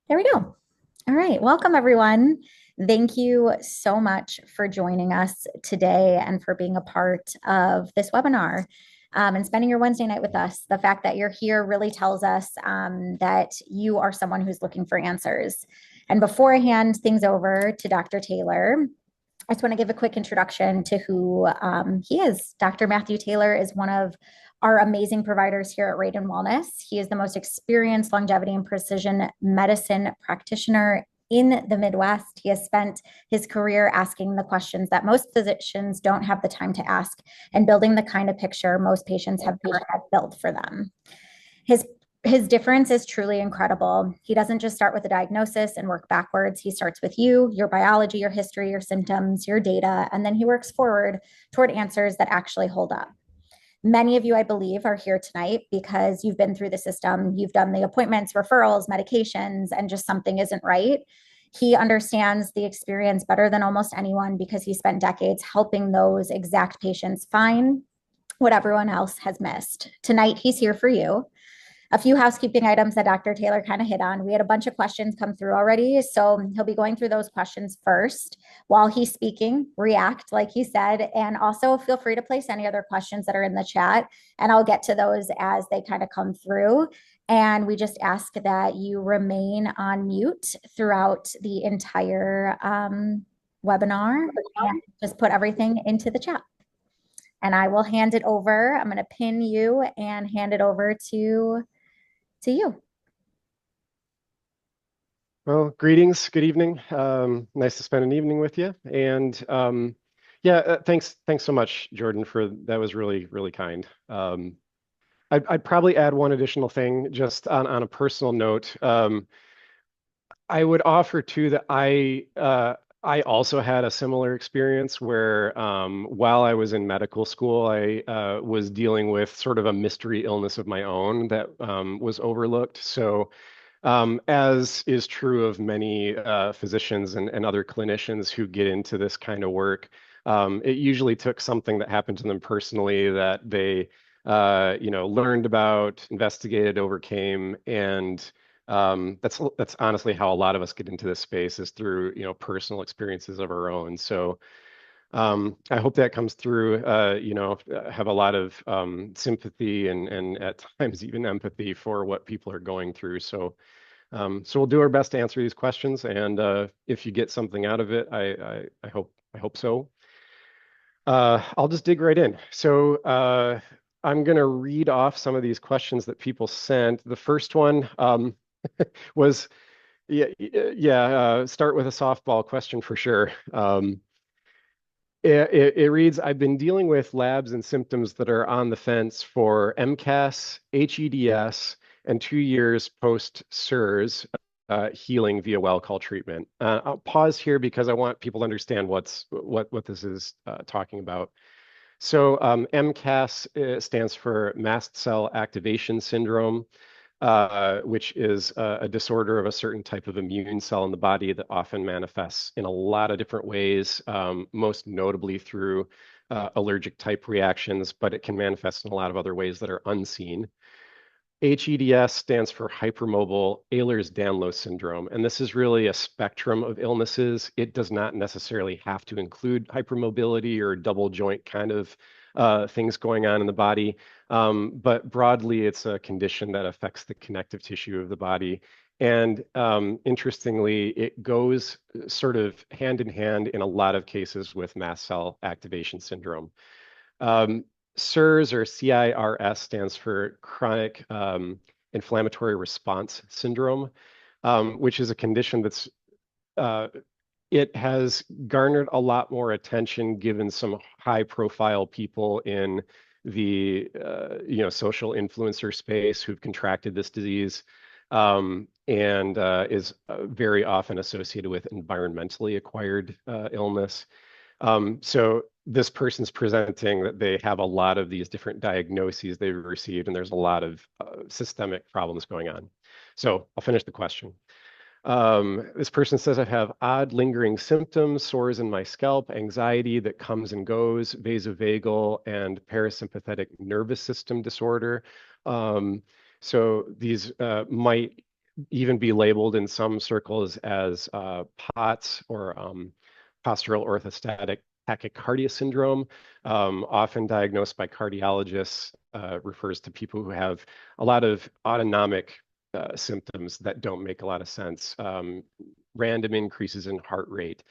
There we go. All right. Welcome, everyone. Thank you so much for joining us today and for being a part of this webinar and spending your Wednesday night with us. The fact that you're here really tells us that you are someone who's looking for answers. And before I hand things over to Dr. Taylor, I just want to give a quick introduction to who he is. Dr. Matthew Taylor is one of our amazing providers here at Raiden Wellness. He is the most experienced longevity and precision medicine practitioner in the Midwest. He has spent his career asking the questions that most physicians don't have the time to ask and building the kind of picture most patients have never had built for them. His his difference is truly incredible. He doesn't just start with a diagnosis and work backwards. He starts with you, your biology, your history, your symptoms, your data, and then he works forward toward answers that actually hold up. Many of you, I believe, are here tonight because you've been through the system. You've done the appointments, referrals, medications, and just something isn't right. He understands the experience better than almost anyone because he spent decades helping those exact patients find what everyone else has missed. Tonight, he's here for you. A few housekeeping items that Dr. Taylor kind of hit on. We had a bunch of questions come through already, so he'll be going through those questions first. While he's speaking, react, like he said, and also feel free to place any other questions that are in the chat, and I'll get to those as they kind of come through. And we just ask that you remain on mute throughout the entire webinar and just put everything into the chat. And I will hand it over. I'm going to pin you and hand it over to you. Well, greetings, good evening. Nice to spend an evening with you. And thanks so much, Jordan, that was really, really kind. I'd probably add one additional thing just on a personal note. I would offer too that I also had a similar experience where while I was in medical school, I was dealing with sort of a mystery illness of my own that was overlooked. So as is true of many physicians and other clinicians who get into this kind of work, it usually took something that happened to them personally that they learned about, investigated, overcame, and that's honestly how a lot of us get into this space is through personal experiences of our own. So I hope that comes through. Have a lot of sympathy and at times even empathy for what people are going through. So we'll do our best to answer these questions, and if you get something out of it, I hope so. I'll just dig right in. So I'm going to read off some of these questions that people sent. The first one was, start with a softball question for sure. It reads, I've been dealing with labs and symptoms that are on the fence for MCAS, HEDS, and 2 years post-SIRS healing via well call treatment. I'll pause here because I want people to understand what this is talking about. So MCAS stands for mast cell activation syndrome, which is a disorder of a certain type of immune cell in the body that often manifests in a lot of different ways, most notably through allergic type reactions, but it can manifest in a lot of other ways that are unseen. HEDS stands for hypermobile Ehlers-Danlos syndrome, and this is really a spectrum of illnesses. It does not necessarily have to include hypermobility or double joint kind of things going on in the body, but broadly, it's a condition that affects the connective tissue of the body. And interestingly, it goes sort of hand in hand in a lot of cases with mast cell activation syndrome. SIRS or CIRS stands for chronic inflammatory response syndrome, which is a condition that's it has garnered a lot more attention given some high profile people in the social influencer space who've contracted this disease, and is very often associated with environmentally acquired illness. So this person's presenting that they have a lot of these different diagnoses they've received, and there's a lot of systemic problems going on. So I'll finish the question. This person says, I have odd lingering symptoms, sores in my scalp, anxiety that comes and goes, vasovagal and parasympathetic nervous system disorder. So these might even be labeled in some circles as POTS or postural orthostatic tachycardia syndrome, often diagnosed by cardiologists, refers to people who have a lot of autonomic symptoms that don't make a lot of sense. Random increases in heart rate,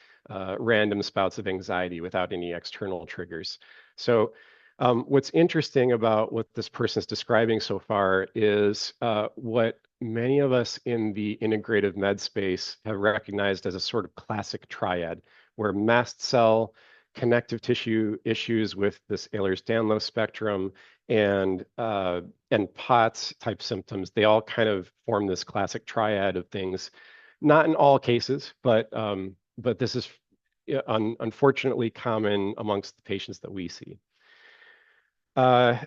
random spouts of anxiety without any external triggers. So what's interesting about what this person is describing so far is what many of us in the integrative med space have recognized as a sort of classic triad, where mast cell, connective tissue issues with this Ehlers-Danlos spectrum, and POTS type symptoms, they all kind of form this classic triad of things. Not in all cases, but this is unfortunately common amongst the patients that we see.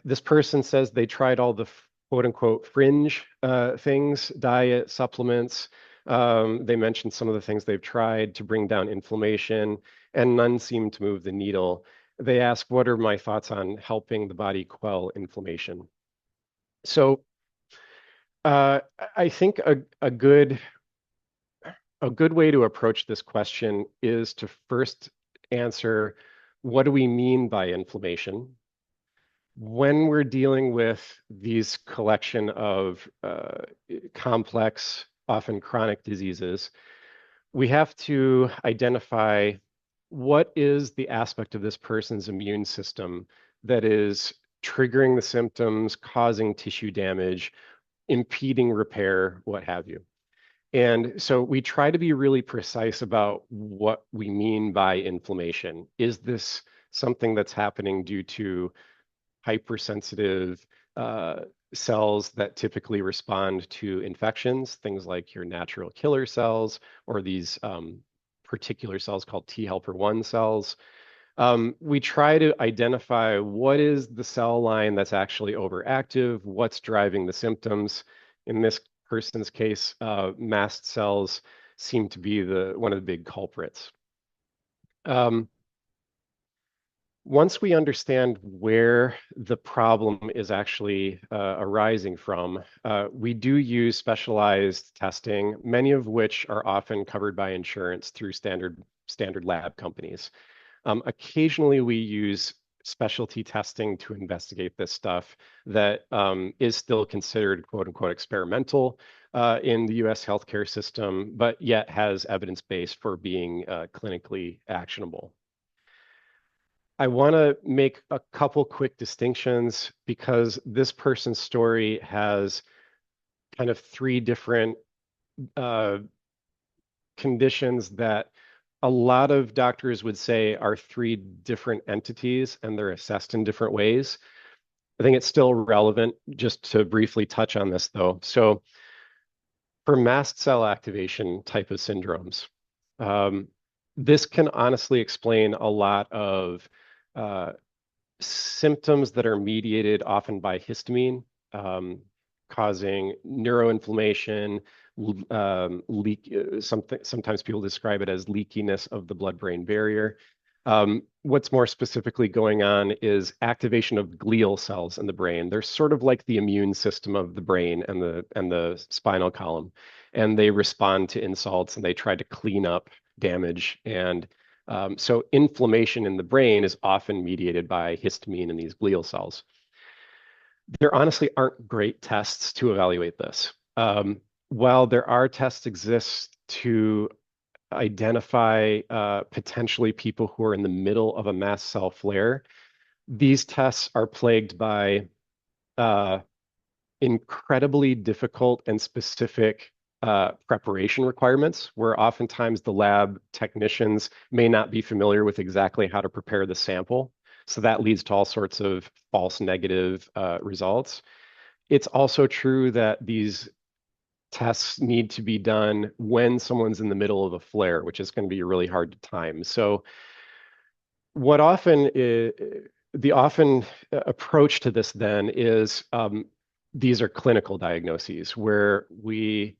This person says they tried all the quote unquote fringe things, diet, supplements. They mentioned some of the things they've tried to bring down inflammation, and none seem to move the needle. They ask, what are my thoughts on helping the body quell inflammation? So I think a good way to approach this question is to first answer, what do we mean by inflammation? When we're dealing with these collection of complex, often chronic diseases, we have to identify what is the aspect of this person's immune system that is triggering the symptoms, causing tissue damage, impeding repair, what have you. And so we try to be really precise about what we mean by inflammation. Is this something that's happening due to hypersensitive cells that typically respond to infections, things like your natural killer cells or these particular cells called T helper 1 cells? We try to identify what is the cell line that's actually overactive, what's driving the symptoms. In this person's case, mast cells seem to be one of the big culprits. Once we understand where the problem is actually arising from, we do use specialized testing, many of which are often covered by insurance through standard lab companies. Occasionally, we use specialty testing to investigate this stuff that is still considered quote unquote experimental in the US healthcare system, but yet has evidence base for being clinically actionable. I want to make a couple quick distinctions because this person's story has kind of three different uh, conditions that a lot of doctors would say are three different entities and they're assessed in different ways. I think it's still relevant just to briefly touch on this though. So for mast cell activation type of syndromes, this can honestly explain a lot of uh, symptoms that are mediated often by histamine, causing neuroinflammation, sometimes people describe it as leakiness of the blood-brain barrier. What's more specifically going on is activation of glial cells in the brain. They're sort of like the immune system of the brain and the spinal column, and they respond to insults and they try to clean up damage. And so inflammation in the brain is often mediated by histamine in these glial cells. There honestly aren't great tests to evaluate this. While there are tests exist to identify potentially people who are in the middle of a mast cell flare, these tests are plagued by incredibly difficult and specific preparation requirements, where oftentimes the lab technicians may not be familiar with exactly how to prepare the sample. So that leads to all sorts of false negative results. It's also true that these tests need to be done when someone's in the middle of a flare, which is going to be really hard to time. So what often is, the often approach to this then is these are clinical diagnoses where we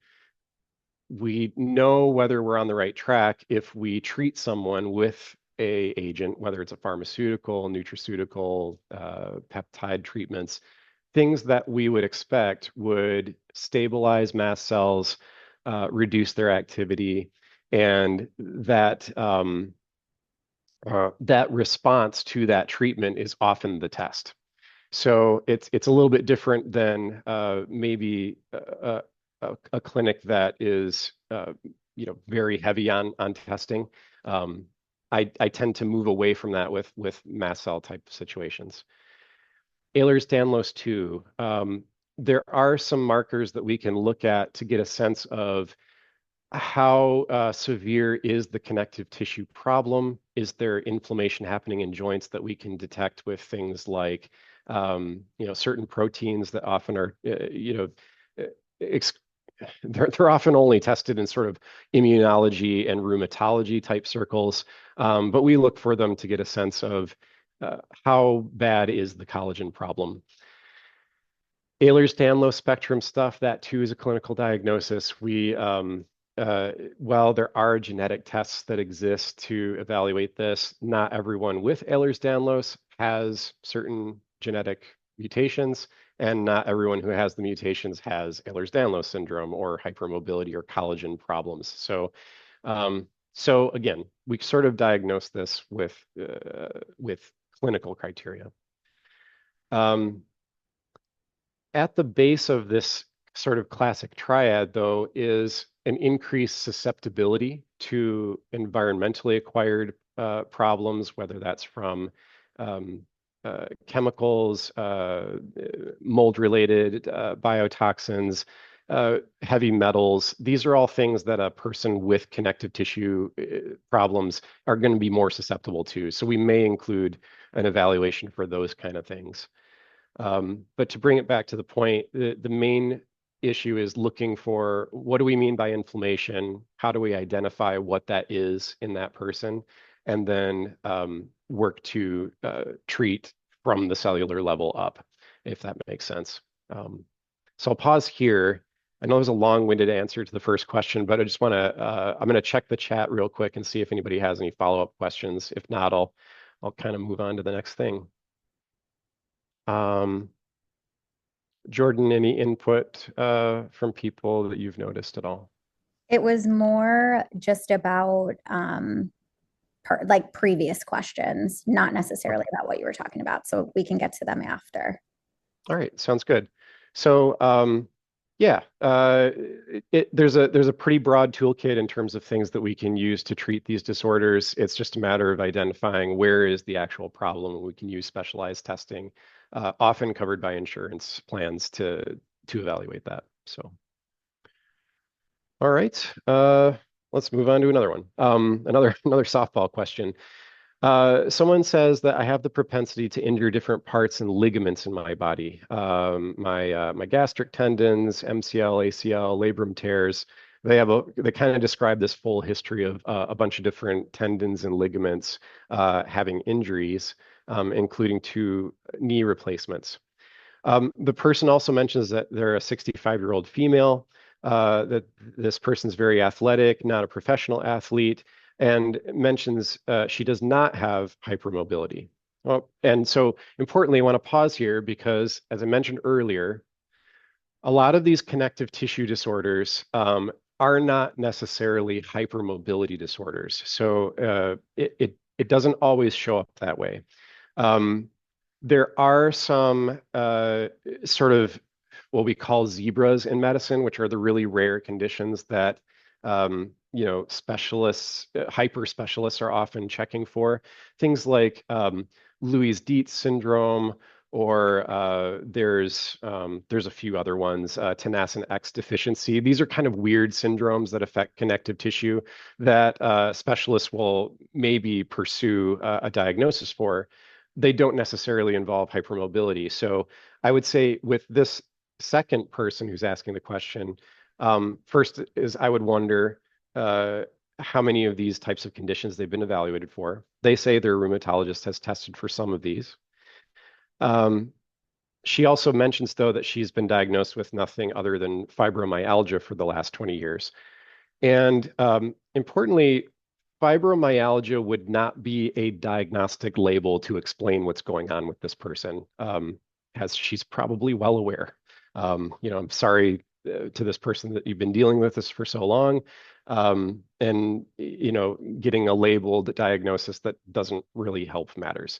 know whether we're on the right track if we treat someone with a agent, whether it's a pharmaceutical, nutraceutical, peptide treatments, things that we would expect would stabilize mast cells, reduce their activity, and that response to that treatment is often the test. So it's a little bit different than maybe a clinic that is very heavy on testing. Um, I tend to move away from that with mast cell type situations. Ehlers-Danlos too. There are some markers that we can look at to get a sense of how severe is the connective tissue problem? Is there inflammation happening in joints that we can detect with things like, certain proteins that often are, uh, ex they're often only tested in sort of immunology and rheumatology type circles, but we look for them to get a sense of how bad is the collagen problem. Ehlers-Danlos spectrum stuff, that too is a clinical diagnosis. While there are genetic tests that exist to evaluate this, not everyone with Ehlers-Danlos has certain genetic mutations, and not everyone who has the mutations has Ehlers-Danlos syndrome or hypermobility or collagen problems. So again, we sort of diagnose this with clinical criteria. At the base of this sort of classic triad, though, is an increased susceptibility to environmentally acquired problems, whether that's from chemicals, mold-related biotoxins, heavy metals. These are all things that a person with connective tissue problems are going to be more susceptible to. So we may include an evaluation for those kind of things. But to bring it back to the point, the main issue is looking for what do we mean by inflammation? How do we identify what that is in that person? And then work to treat from the cellular level up, if that makes sense. So I'll pause here. I know there's a long-winded answer to the first question, but I just want to, I'm going to check the chat real quick and see if anybody has any follow-up questions. If not, I'll kind of move on to the next thing. Jordan, any input from people that you've noticed at all? It was more just about like previous questions, not necessarily Okay. about what you were talking about. So we can get to them after. All right, sounds good. So, yeah, there's a pretty broad toolkit in terms of things that we can use to treat these disorders. It's just a matter of identifying where is the actual problem, and we can use specialized testing, often covered by insurance plans to evaluate that. So, all right, let's move on to another one. Another softball question. Someone says that I have the propensity to injure different parts and ligaments in my body. My gastric tendons, MCL, ACL, labrum tears. They kind of describe this full history of a bunch of different tendons and ligaments having injuries, including two knee replacements. The person also mentions that they're a 65-year-old female, that this person's very athletic, not a professional athlete, and mentions she does not have hypermobility. Well, and so importantly, I want to pause here because, as I mentioned earlier, a lot of these connective tissue disorders are not necessarily hypermobility disorders. So it doesn't always show up that way. Um, there are some sort of what we call zebras in medicine, which are the really rare conditions that specialists, hyper specialists are often checking for. Things like Louis-Dietz syndrome, or there's a few other ones, tenascin X deficiency. These are kind of weird syndromes that affect connective tissue that specialists will maybe pursue a diagnosis for. They don't necessarily involve hypermobility. So I would say with this second person who's asking the question, first is I would wonder how many of these types of conditions they've been evaluated for. They say their rheumatologist has tested for some of these. She also mentions, though, that she's been diagnosed with nothing other than fibromyalgia for the last 20 years. And importantly, fibromyalgia would not be a diagnostic label to explain what's going on with this person. as she's probably well aware. I'm sorry to this person that you've been dealing with this for so long. And getting a labeled diagnosis that doesn't really help matters.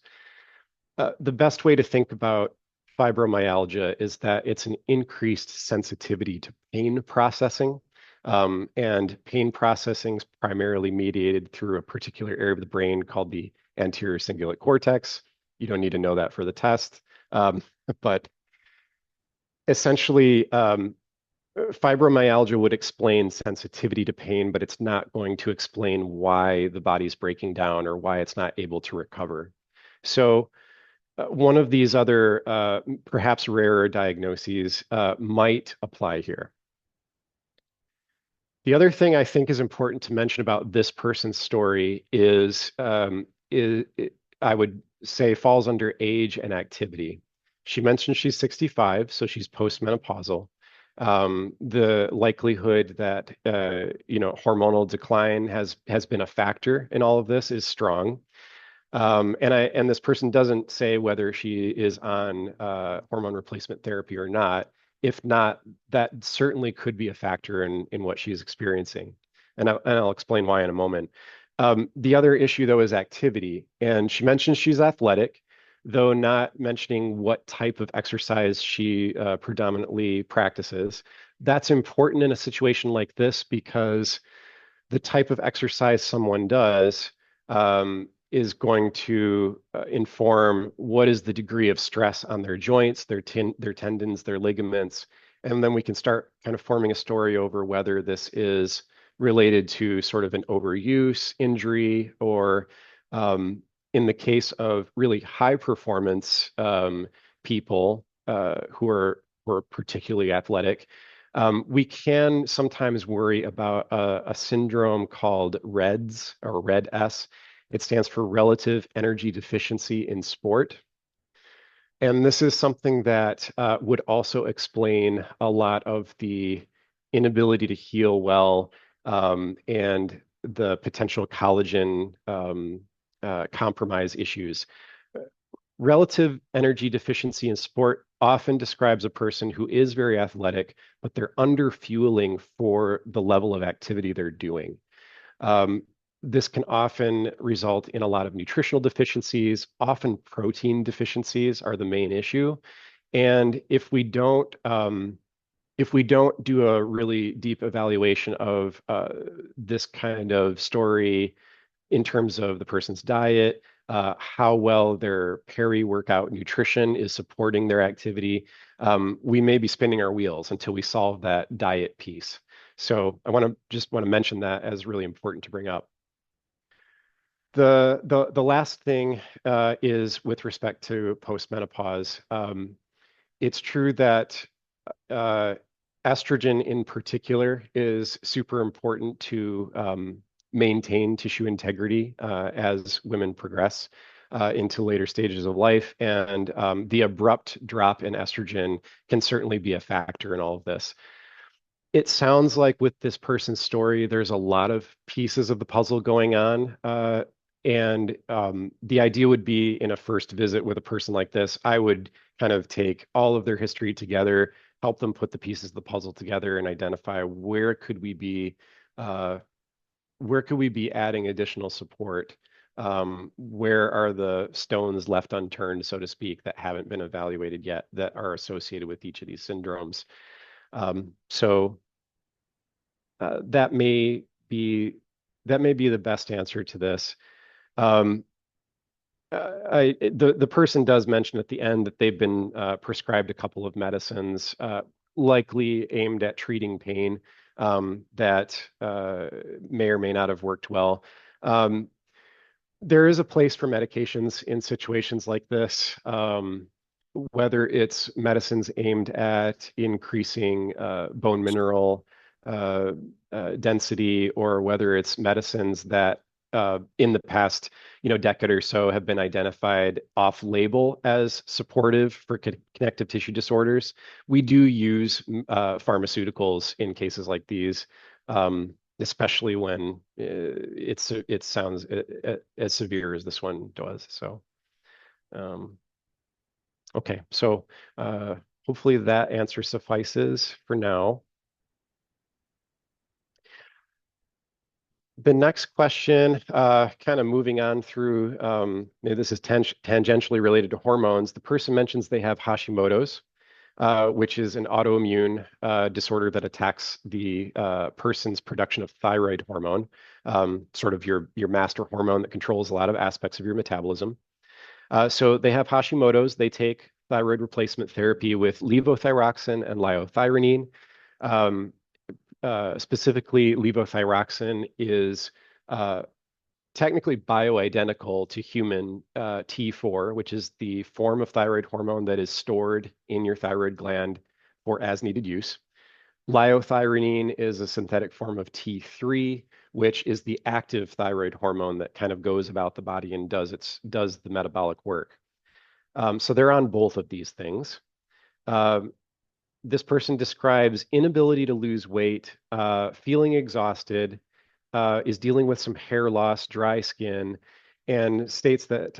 The best way to think about fibromyalgia is that it's an increased sensitivity to pain processing. And pain processing is primarily mediated through a particular area of the brain called the anterior cingulate cortex. You don't need to know that for the test. Um, but essentially, fibromyalgia would explain sensitivity to pain, but it's not going to explain why the body's breaking down or why it's not able to recover. So, one of these other, perhaps rarer diagnoses might apply here. The other thing I think is important to mention about this person's story is I would say falls under age and activity. She mentioned she's 65, so she's postmenopausal. The likelihood that hormonal decline has been a factor in all of this is strong. And this person doesn't say whether she is on hormone replacement therapy or not. If not, that certainly could be a factor in what she's experiencing. And I'll explain why in a moment. The other issue, though, is activity. And she mentions she's athletic, though not mentioning what type of exercise she predominantly practices. That's important in a situation like this because the type of exercise someone does is going to inform what is the degree of stress on their joints, their tendons, their ligaments, and then we can start kind of forming a story over whether this is related to sort of an overuse injury or in the case of really high performance people who are particularly athletic, we can sometimes worry about a syndrome called REDS or RED-S. It stands for Relative Energy Deficiency in Sport. And this is something that would also explain a lot of the inability to heal well and the potential collagen compromise issues. Relative energy deficiency in sport often describes a person who is very athletic, but they're under fueling for the level of activity they're doing. Um, this can often result in a lot of nutritional deficiencies. Often protein deficiencies are the main issue. And if we don't do a really deep evaluation of this kind of story in terms of the person's diet, how well their peri-workout nutrition is supporting their activity, we may be spinning our wheels until we solve that diet piece. So I want to mention that as really important to bring up. The last thing is with respect to postmenopause. It's true that uh, estrogen in particular is super important to maintain tissue integrity as women progress into later stages of life. And the abrupt drop in estrogen can certainly be a factor in all of this. It sounds like with this person's story, there's a lot of pieces of the puzzle going on. And the idea would be in a first visit with a person like this, I would kind of take all of their history together, help them put the pieces of the puzzle together and identify uh, where could we be adding additional support? Where are the stones left unturned, so to speak, that haven't been evaluated yet that are associated with each of these syndromes? So that may be the best answer to this. Um, the person does mention at the end that they've been prescribed a couple of medicines, likely aimed at treating pain that may or may not have worked well. Um, there is a place for medications in situations like this, whether it's medicines aimed at increasing bone mineral uh, density, or whether it's medicines that in the past, decade or so have been identified off-label as supportive for connective tissue disorders. We do use pharmaceuticals in cases like these. Especially when it sounds as severe as this one does. So, um, Okay, so hopefully that answer suffices for now. The next question, kind of moving on through, maybe this is tangentially related to hormones. The person mentions they have Hashimoto's, which is an autoimmune disorder that attacks the person's production of thyroid hormone, sort of your master hormone that controls a lot of aspects of your metabolism. So they have Hashimoto's. They take thyroid replacement therapy with levothyroxine and liothyronine. Um, Specifically, levothyroxine is uh, technically bioidentical to human T4, which is the form of thyroid hormone that is stored in your thyroid gland for as needed use. Liothyronine is a synthetic form of T3, which is the active thyroid hormone that kind of goes about the body and does the metabolic work. So they're on both of these things. Um, this person describes inability to lose weight, feeling exhausted, is dealing with some hair loss, dry skin, and states that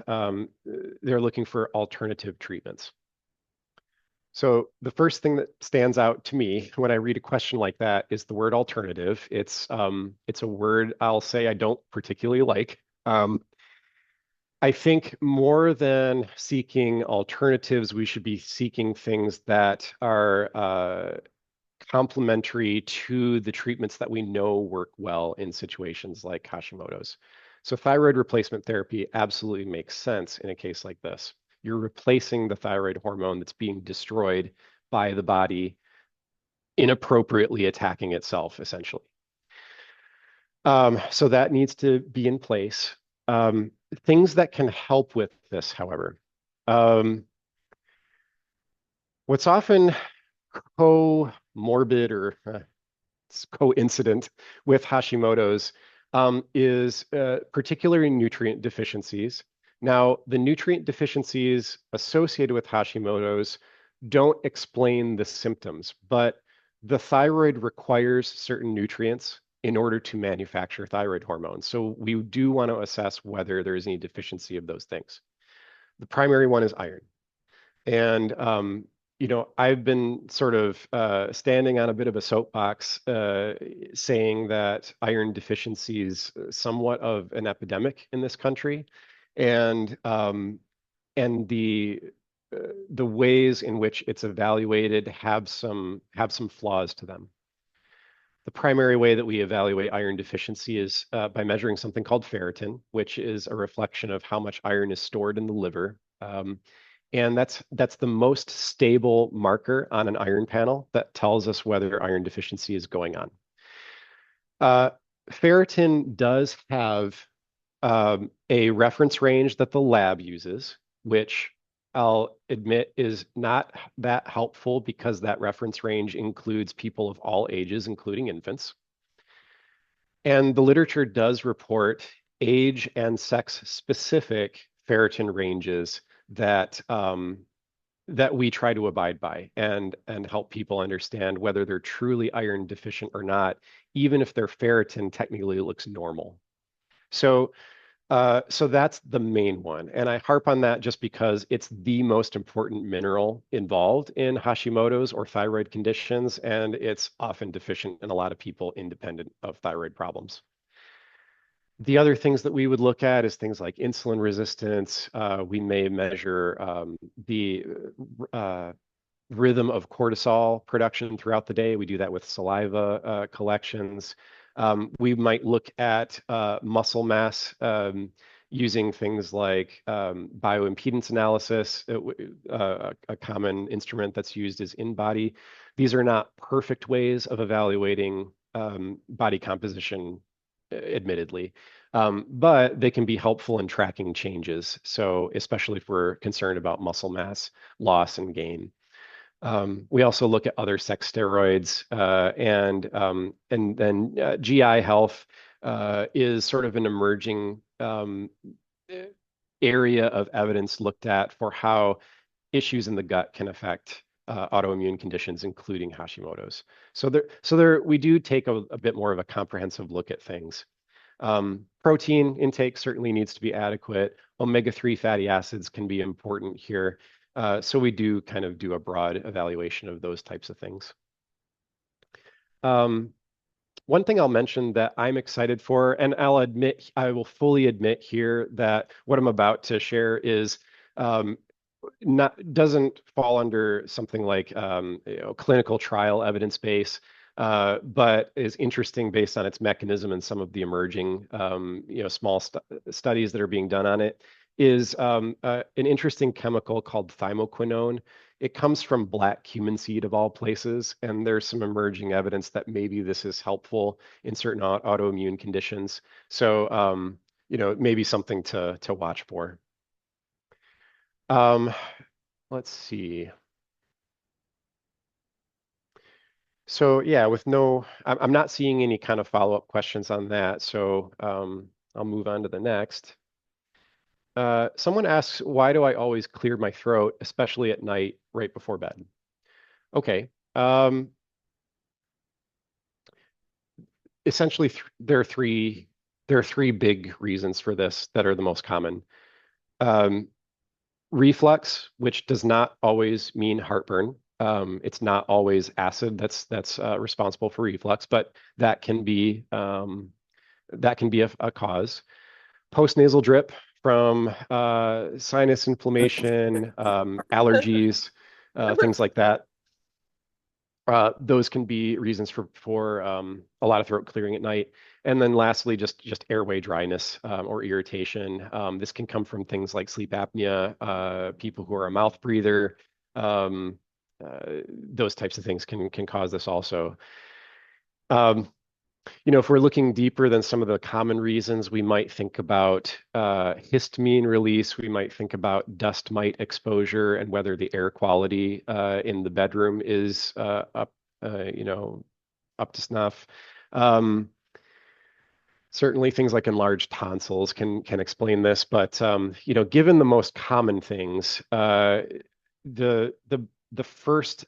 they're looking for alternative treatments. So the first thing that stands out to me when I read a question like that is the word alternative. It's a word I'll say I don't particularly like. I think more than seeking alternatives, we should be seeking things that are complementary to the treatments that we know work well in situations like Hashimoto's. So thyroid replacement therapy absolutely makes sense in a case like this. You're replacing the thyroid hormone that's being destroyed by the body inappropriately attacking itself, essentially. So that needs to be in place. Things that can help with this, however, um, what's often comorbid or coincident with Hashimoto's is particularly nutrient deficiencies. Now, the nutrient deficiencies associated with Hashimoto's don't explain the symptoms, but the thyroid requires certain nutrients in order to manufacture thyroid hormones. So we do want to assess whether there is any deficiency of those things. The primary one is iron. And I've been sort of standing on a bit of a soapbox, saying that iron deficiency is somewhat of an epidemic in this country, and um, and the ways in which it's evaluated have some flaws to them. The primary way that we evaluate iron deficiency is by measuring something called ferritin, which is a reflection of how much iron is stored in the liver. And that's the most stable marker on an iron panel that tells us whether iron deficiency is going on. Uh, Ferritin does have a reference range that the lab uses, which I'll admit is not that helpful because that reference range includes people of all ages, including infants. And the literature does report age and sex specific ferritin ranges that we try to abide by and help people understand whether they're truly iron deficient or not, even if their ferritin technically looks normal. So so that's the main one. And I harp on that just because it's the most important mineral involved in Hashimoto's or thyroid conditions, and it's often deficient in a lot of people independent of thyroid problems. The other things that we would look at is things like insulin resistance. We may measure the uh, rhythm of cortisol production throughout the day. We do that with saliva collections. We might look at muscle mass using things like bioimpedance analysis. A common instrument that's used is InBody. These are not perfect ways of evaluating body composition, admittedly, but they can be helpful in tracking changes. So especially if we're concerned about muscle mass loss and gain. We also look at other sex steroids, and then GI health is sort of an emerging area of evidence looked at for how issues in the gut can affect autoimmune conditions, including Hashimoto's. So we do take a bit more of a comprehensive look at things. Protein intake certainly needs to be adequate. Omega-3 fatty acids can be important here. So we do kind of do a broad evaluation of those types of things. Um, One thing I'll mention that I'm excited for, and I will fully admit here that what I'm about to share is um, not doesn't fall under something like clinical trial evidence base, but is interesting based on its mechanism and some of the emerging small studies that are being done on it. Is an interesting chemical called thymoquinone. It comes from black cumin seed of all places, and there's some emerging evidence that maybe this is helpful in certain autoimmune conditions. So, maybe something to watch for. Um, let's see. So yeah, I'm not seeing any kind of follow-up questions on that. So I'll move on to the next. Someone asks, why do I always clear my throat, especially at night, right before bed? Okay. Essentially, there are three big reasons for this that are the most common. Um, Reflux, which does not always mean heartburn. It's not always acid that's responsible for reflux, but that can be a cause. Postnasal drip from sinus inflammation, allergies, things like that. Those can be reasons for a lot of throat clearing at night. And then lastly, just airway dryness or irritation. This can come from things like sleep apnea, people who are a mouth breather. Um, those types of things can cause this also. Um, if we're looking deeper than some of the common reasons, we might think about histamine release. We might think about dust mite exposure and whether the air quality in the bedroom is you know, up to snuff. Um, Certainly, things like enlarged tonsils can explain this, but given the most common things, the the the first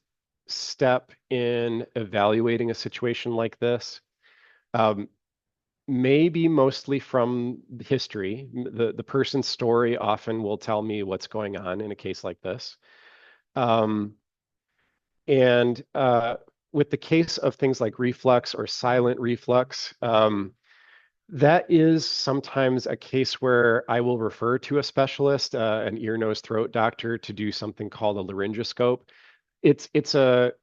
step in evaluating a situation like this. Um, Maybe mostly from history. The person's story often will tell me what's going on in a case like this. Um, and with the case of things like reflux or silent reflux, that is sometimes a case where I will refer to a specialist, an ear, nose, throat doctor, to do something called a laryngoscope. It's a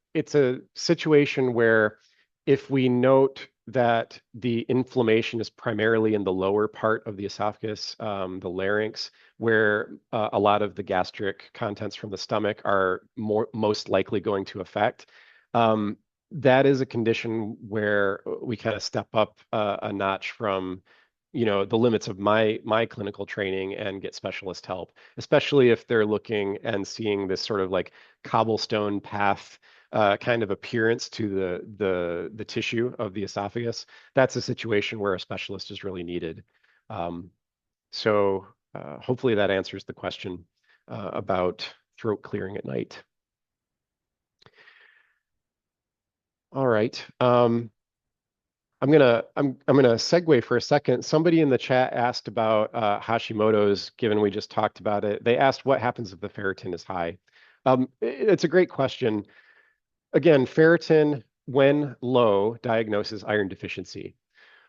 situation where if we note that the inflammation is primarily in the lower part of the esophagus, the larynx, where a lot of the gastric contents from the stomach are most likely going to affect. Um, that is a condition where we kind of step up a notch from, the limits of my clinical training and get specialist help, especially if they're looking and seeing this sort of like cobblestone path kind of appearance to the tissue of the esophagus. That's a situation where a specialist is really needed. Um, so hopefully that answers the question about throat clearing at night. All right. I'm gonna segue for a second. Somebody in the chat asked about Hashimoto's, given we just talked about it. They asked what happens if the ferritin is high. It's a great question. Again, ferritin, when low, diagnoses iron deficiency.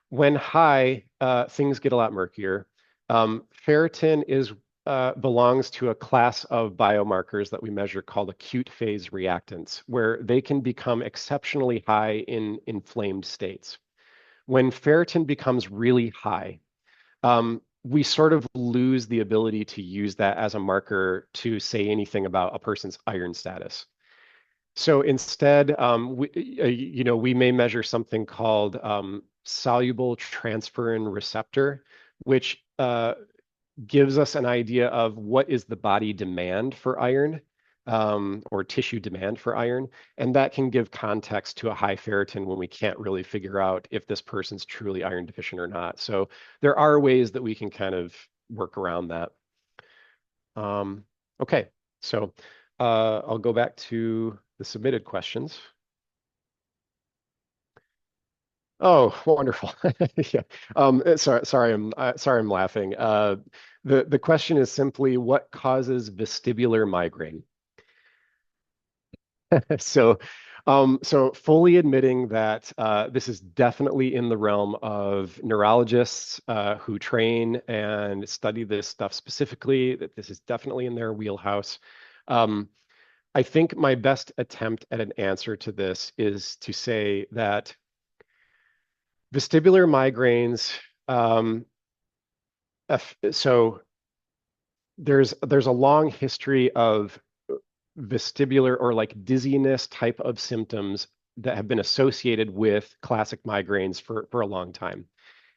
When high, things get a lot murkier. Ferritin belongs to a class of biomarkers that we measure called acute phase reactants, where they can become exceptionally high in inflamed states. When ferritin becomes really high, we sort of lose the ability to use that as a marker to say anything about a person's iron status. So instead, we may measure something called soluble transferrin receptor, which gives us an idea of what is the body demand for iron, or tissue demand for iron. And that can give context to a high ferritin when we can't really figure out if this person's truly iron deficient or not. So there are ways that we can kind of work around that. Okay, so I'll go back to the submitted questions. Oh, wonderful. Yeah. Sorry, I'm laughing. The question is simply what causes vestibular migraine? So, so fully admitting that this is definitely in the realm of neurologists who train and study this stuff specifically, that this is definitely in their wheelhouse. Um, I think my best attempt at an answer to this is to say that vestibular migraines, um, so there's a long history of vestibular or like dizziness type of symptoms that have been associated with classic migraines for a long time.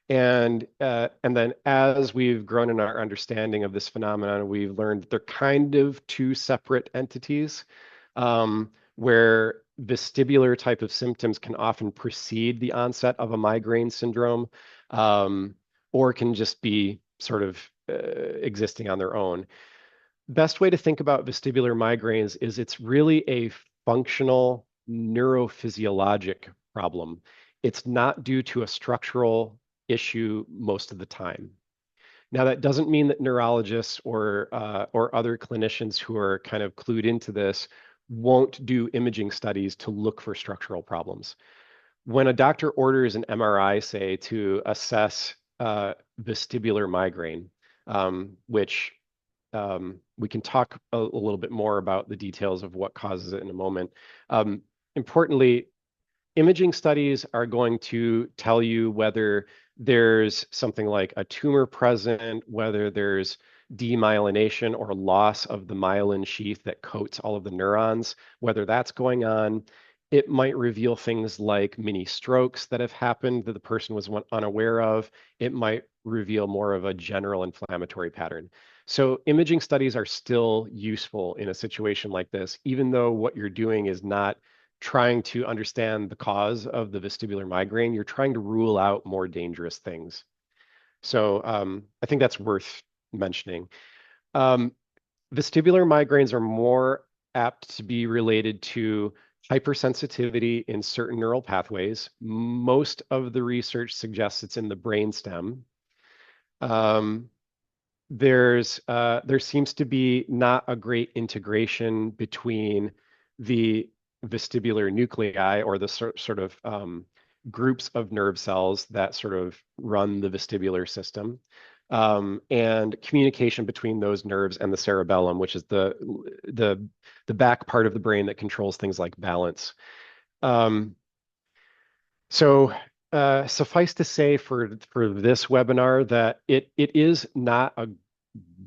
And then as we've grown in our understanding of this phenomenon, we've learned that they're kind of two separate entities, where vestibular type of symptoms can often precede the onset of a migraine syndrome, um, or can just be sort of existing on their own. Best way to think about vestibular migraines is it's really a functional neurophysiologic problem. It's not due to a structural issue most of the time. Now, that doesn't mean that neurologists or other clinicians who are kind of clued into this won't do imaging studies to look for structural problems. When a doctor orders an MRI, say, to assess vestibular migraine, which we can talk a little bit more about the details of what causes it in a moment. Um, Importantly, imaging studies are going to tell you whether there's something like a tumor present, whether there's demyelination or loss of the myelin sheath that coats all of the neurons, whether that's going on. It might reveal things like mini strokes that have happened that the person was unaware of. It might reveal more of a general inflammatory pattern. So imaging studies are still useful in a situation like this, even though what you're doing is not trying to understand the cause of the vestibular migraine, you're trying to rule out more dangerous things. So I think that's worth mentioning. Um, Vestibular migraines are more apt to be related to hypersensitivity in certain neural pathways. Most of the research suggests it's in the brainstem. Um, there seems to be not a great integration between the vestibular nuclei or the sort of groups of nerve cells that sort of run the vestibular system, and communication between those nerves and the cerebellum, which is the the back part of the brain that controls things like balance. Um, so suffice to say for this webinar that it is not a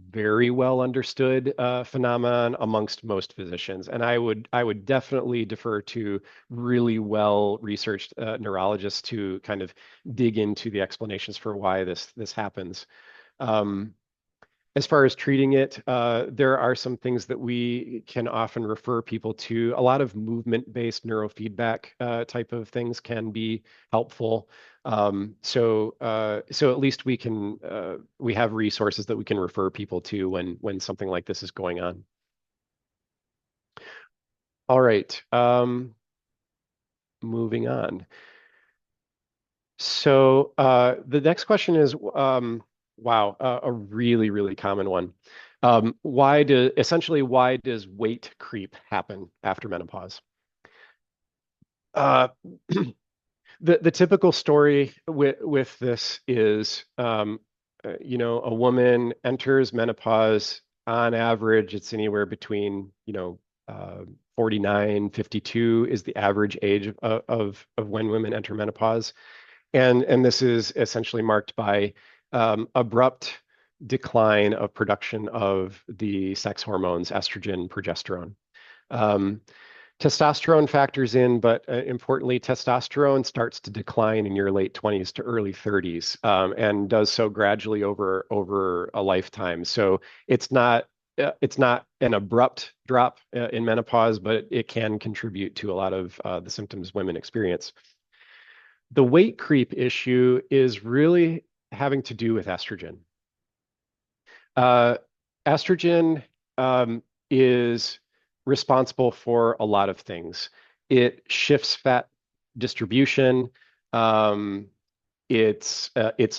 very well understood phenomenon amongst most physicians, and I would definitely defer to really well researched neurologists to kind of dig into the explanations for why this happens. Um, as far as treating it, there are some things that we can often refer people to. A lot of movement-based neurofeedback type of things can be helpful. So at least we have resources that we can refer people to when something like this is going on. All right, moving on. So the next question is, wow, a really, really common one. Why does weight creep happen after menopause? Uh, the typical story with this is, a woman enters menopause. On average, it's anywhere between, 49, 52 is the average age of when women enter menopause. And this is essentially marked by abrupt decline of production of the sex hormones, estrogen, progesterone. Um, Testosterone factors in, but importantly, testosterone starts to decline in your late 20s to early 30s, and does so gradually over a lifetime. So it's not an abrupt drop in menopause, but it can contribute to a lot of the symptoms women experience. The weight creep issue is really having to do with estrogen. Uh, Estrogen is responsible for a lot of things. It shifts fat distribution. Um, its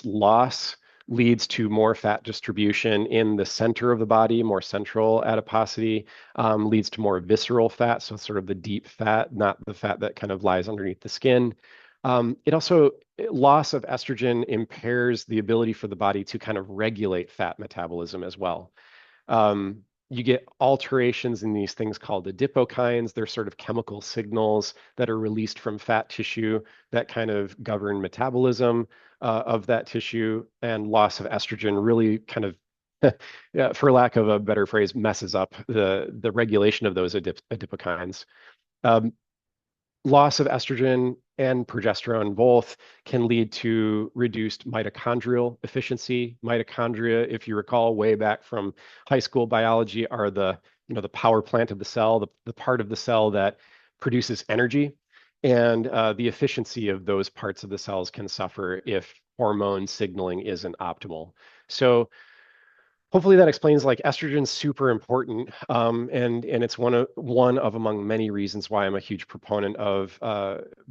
loss leads to more fat distribution in the center of the body, more central adiposity, leads to more visceral fat, so sort of the deep fat, not the fat that kind of lies underneath the skin. It also, loss of estrogen impairs the ability for the body to kind of regulate fat metabolism as well. You get alterations in these things called adipokines. They're sort of chemical signals that are released from fat tissue that kind of govern metabolism of that tissue, and loss of estrogen really kind of, yeah, for lack of a better phrase, messes up the regulation of those adipokines. Um, Loss of estrogen and progesterone both can lead to reduced mitochondrial efficiency. Mitochondria, if you recall way back from high school biology, are the power plant of the cell, the part of the cell that produces energy. And the efficiency of those parts of the cells can suffer if hormone signaling isn't optimal. So hopefully that explains, like, estrogen's super important, and it's one of among many reasons why I'm a huge proponent of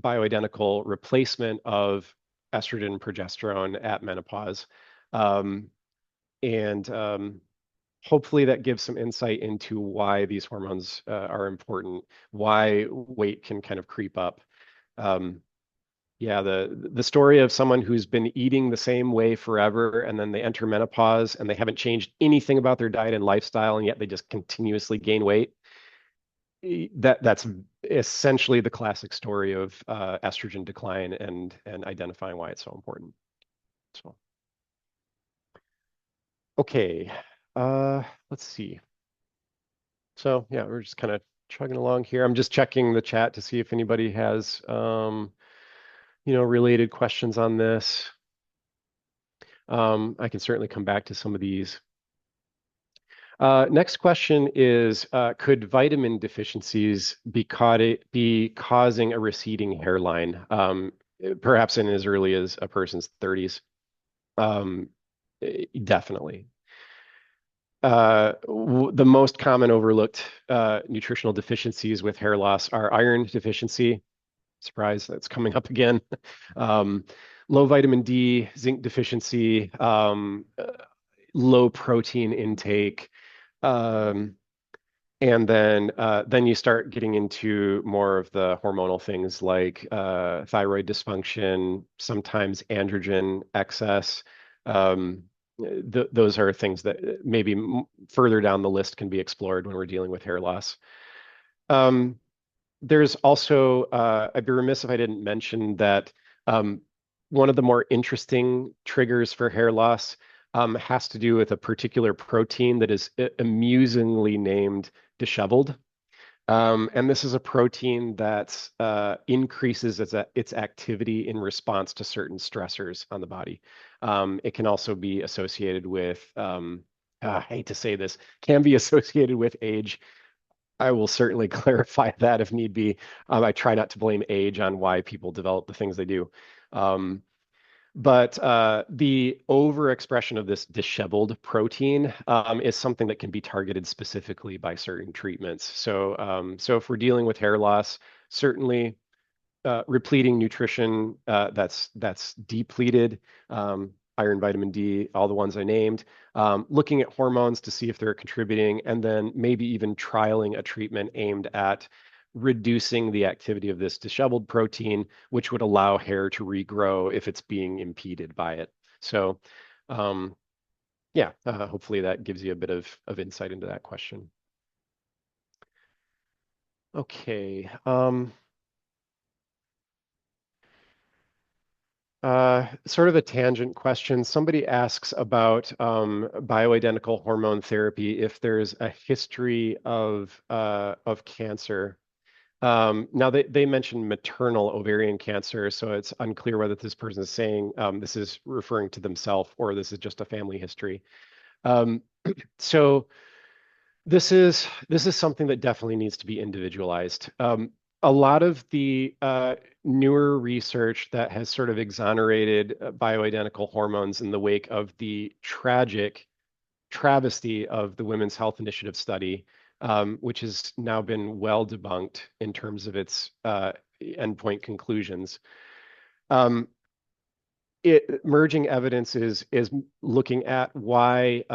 bioidentical replacement of estrogen and progesterone at menopause. Um, and hopefully that gives some insight into why these hormones are important, why weight can kind of creep up. Um, yeah, the story of someone who's been eating the same way forever, and then they enter menopause and they haven't changed anything about their diet and lifestyle, and yet they just continuously gain weight. That's essentially the classic story of estrogen decline, and identifying why it's so important. So, okay, let's see. So yeah, we're just kind of chugging along here. I'm just checking the chat to see if anybody has related questions on this. I can certainly come back to some of these. Next question is, could vitamin deficiencies be causing a receding hairline, perhaps in as early as a person's 30s? Um, Definitely. The most common overlooked nutritional deficiencies with hair loss are iron deficiency. Surprise, that's coming up again. Um, Low vitamin D, zinc deficiency, low protein intake, um, and then you start getting into more of the hormonal things like thyroid dysfunction, sometimes androgen excess. Um, those are things that maybe further down the list can be explored when we're dealing with hair loss. Um, there's also, I'd be remiss if I didn't mention that um, one of the more interesting triggers for hair loss has to do with a particular protein that is amusingly named disheveled. And this is a protein that increases its activity in response to certain stressors on the body. It can also be associated with, I hate to say this, can be associated with age. I will certainly clarify that if need be. I try not to blame age on why people develop the things they do. Um, but the overexpression of this disheveled protein is something that can be targeted specifically by certain treatments. So if we're dealing with hair loss, certainly repleting nutrition that's depleted, iron, vitamin D, all the ones I named, looking at hormones to see if they're contributing, and then maybe even trialing a treatment aimed at reducing the activity of this disheveled protein, which would allow hair to regrow if it's being impeded by it. So, um, yeah, hopefully that gives you a bit of insight into that question. Okay. Sort of a tangent question. Somebody asks about bioidentical hormone therapy if there's a history of cancer. Now they mentioned maternal ovarian cancer, so it's unclear whether this person is saying this is referring to themselves or this is just a family history. Um, so this is something that definitely needs to be individualized. A lot of the newer research that has sort of exonerated bioidentical hormones in the wake of the tragic travesty of the Women's Health Initiative study, which has now been well debunked in terms of its endpoint conclusions. Um, Emerging evidence is looking at why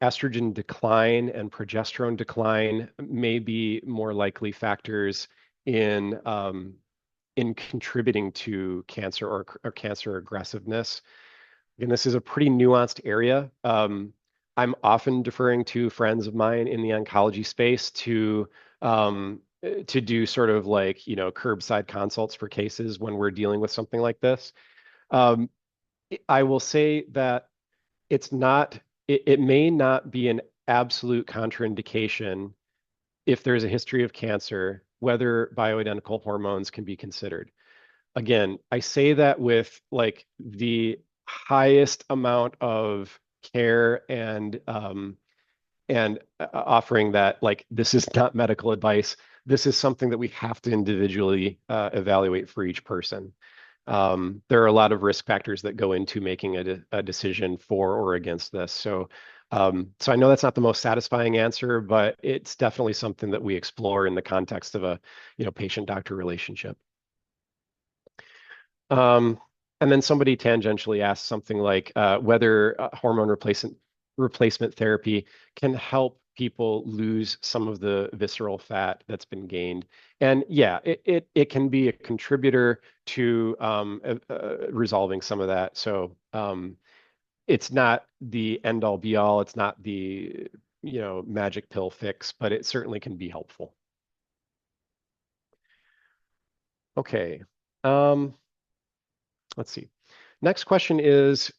estrogen decline and progesterone decline may be more likely factors in in contributing to cancer or cancer aggressiveness. And this is a pretty nuanced area. I'm often deferring to friends of mine in the oncology space to do sort of like, curbside consults for cases when we're dealing with something like this. Um, I will say that it's not, it may not be an absolute contraindication if there's a history of cancer, whether bioidentical hormones can be considered. Again, I say that with like the highest amount of care and offering that like this is not medical advice. This is something that we have to individually evaluate for each person. There are a lot of risk factors that go into making a decision for or against this. So I know that's not the most satisfying answer, but it's definitely something that we explore in the context of a, patient-doctor relationship. Um, and then somebody tangentially asked something like whether hormone replacement therapy can help people lose some of the visceral fat that's been gained. And yeah, it can be a contributor to resolving some of that. So it's not the end all be all. It's not the magic pill fix, but it certainly can be helpful. Okay. Um, let's see. Next question is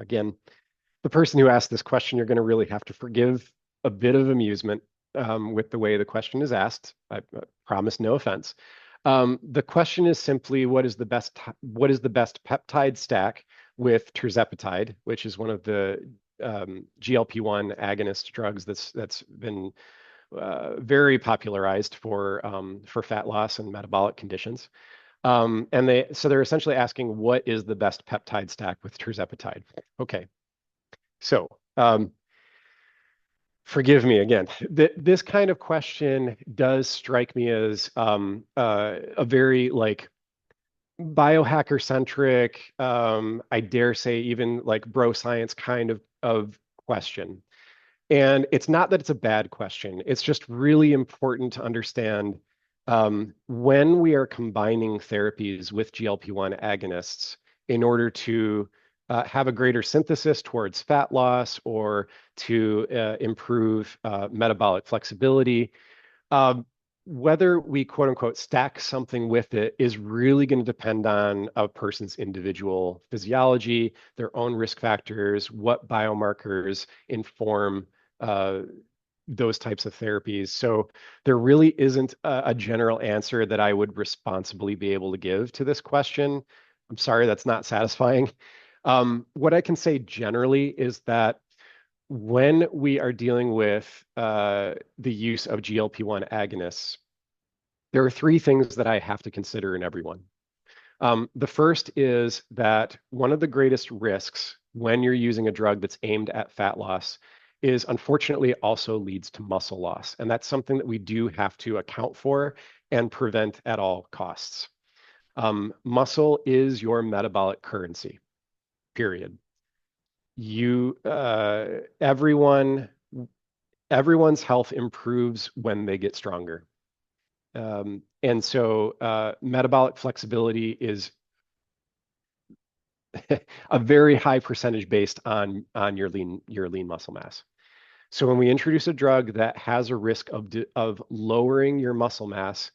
again, the person who asked this question, you're going to really have to forgive a bit of amusement with the way the question is asked. I promise no offense. The question is simply, what is the best peptide stack with tirzepatide, which is one of the GLP-1 agonist drugs that's been very popularized for fat loss and metabolic conditions. And they're essentially asking what is the best peptide stack with tirzepatide? Okay, so forgive me again. This kind of question does strike me as a very like biohacker centric, I dare say even like bro science kind of question. And it's not that it's a bad question. It's just really important to understand when we are combining therapies with GLP-1 agonists in order to have a greater synthesis towards fat loss or to improve metabolic flexibility. Um, Whether we quote unquote stack something with it is really going to depend on a person's individual physiology, their own risk factors, what biomarkers inform uh, those types of therapies. So there really isn't a general answer that I would responsibly be able to give to this question. I'm sorry, that's not satisfying. What I can say generally is that when we are dealing with the use of GLP-1 agonists, there are three things that I have to consider in everyone. The first is that one of the greatest risks when you're using a drug that's aimed at fat loss is unfortunately also leads to muscle loss. And that's something that we do have to account for and prevent at all costs. Muscle is your metabolic currency, period. You, everyone's health improves when they get stronger. And so metabolic flexibility is a very high percentage based on your lean muscle mass. So when we introduce a drug that has a risk of lowering your muscle mass,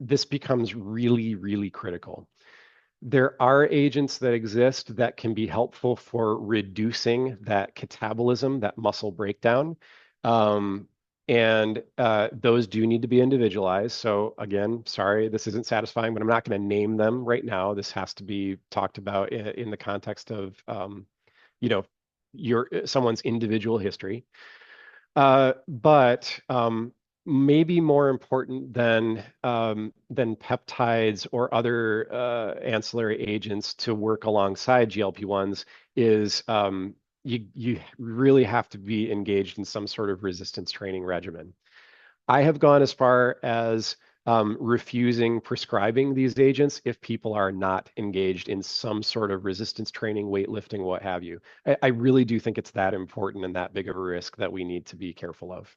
this becomes really, really critical. There are agents that exist that can be helpful for reducing that catabolism, that muscle breakdown. And those do need to be individualized. So again, sorry, this isn't satisfying, but I'm not going to name them right now. This has to be talked about in the context of, you know, someone's individual history. But maybe more important than peptides or other ancillary agents to work alongside GLP-1s is you really have to be engaged in some sort of resistance training regimen. I have gone as far as refusing prescribing these agents if people are not engaged in some sort of resistance training, weightlifting, what have you. I really do think it's that important and that big of a risk that we need to be careful of.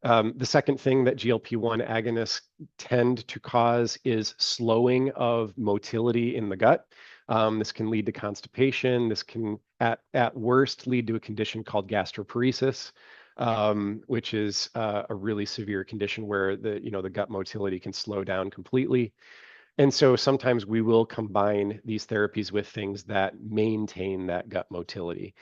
The second thing that GLP-1 agonists tend to cause is slowing of motility in the gut. This can lead to constipation. This can, at worst, lead to a condition called gastroparesis, which is a really severe condition where the gut motility can slow down completely. And so sometimes we will combine these therapies with things that maintain that gut motility.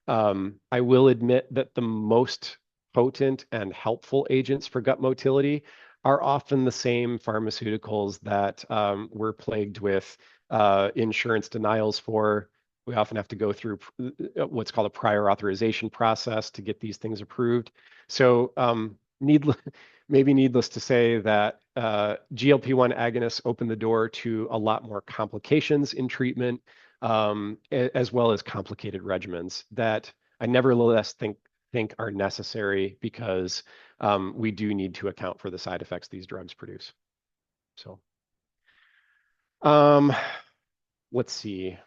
I will admit that the most potent and helpful agents for gut motility are often the same pharmaceuticals that we're plagued with insurance denials for. We often have to go through what's called a prior authorization process to get these things approved. So, maybe needless to say that GLP-1 agonists open the door to a lot more complications in treatment, as well as complicated regimens that I nevertheless think are necessary because we do need to account for the side effects these drugs produce. So, um, let's see.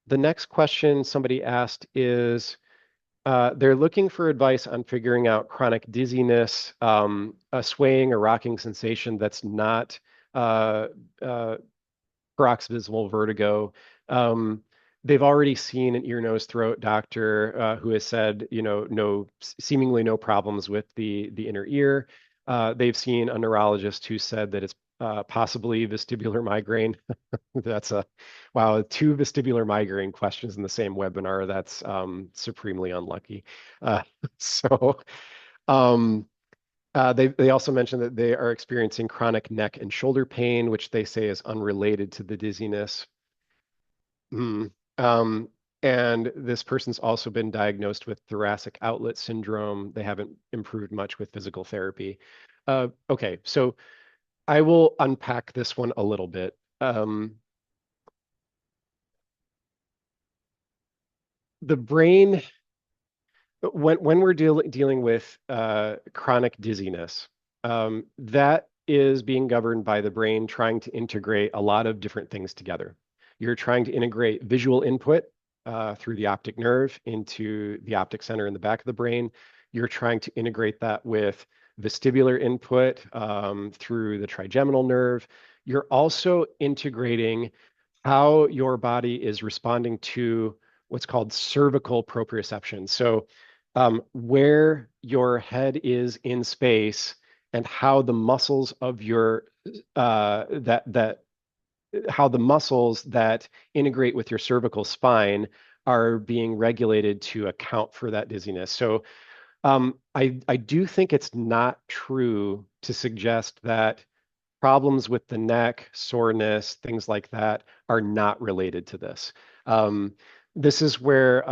The next question somebody asked is, they're looking for advice on figuring out chronic dizziness, a swaying or rocking sensation that's not uh, uh, paroxysmal vertigo. They've already seen an ear, nose, throat doctor who has said, seemingly no problems with the inner ear. They've seen a neurologist who said that it's possibly vestibular migraine. That's wow, two vestibular migraine questions in the same webinar. That's supremely unlucky. Uh, so um, they also mentioned that they are experiencing chronic neck and shoulder pain, which they say is unrelated to the dizziness. Mm. Um, and this person's also been diagnosed with thoracic outlet syndrome. They haven't improved much with physical therapy. Okay, so I will unpack this one a little bit. The brain, when we're dealing with chronic dizziness, that is being governed by the brain trying to integrate a lot of different things together. You're trying to integrate visual input through the optic nerve into the optic center in the back of the brain. You're trying to integrate that with vestibular input through the trigeminal nerve. You're also integrating how your body is responding to what's called cervical proprioception. So, where your head is in space and how the muscles of your that how the muscles that integrate with your cervical spine are being regulated to account for that dizziness. So, I do think it's not true to suggest that problems with the neck, soreness, things like that are not related to this. This is where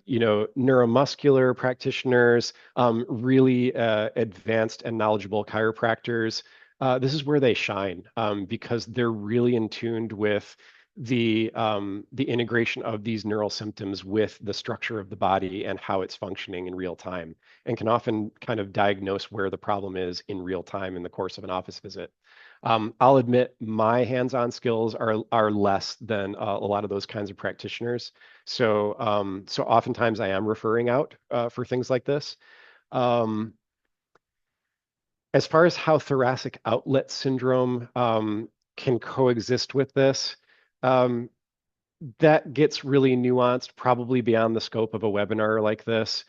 neuromuscular practitioners, really advanced and knowledgeable chiropractors, this is where they shine because they're really in tuned with the integration of these neural symptoms with the structure of the body and how it's functioning in real time, and can often kind of diagnose where the problem is in real time in the course of an office visit. I'll admit my hands-on skills are less than a lot of those kinds of practitioners. So oftentimes I am referring out for things like this. Um, as far as how thoracic outlet syndrome can coexist with this, um, that gets really nuanced, probably beyond the scope of a webinar like this.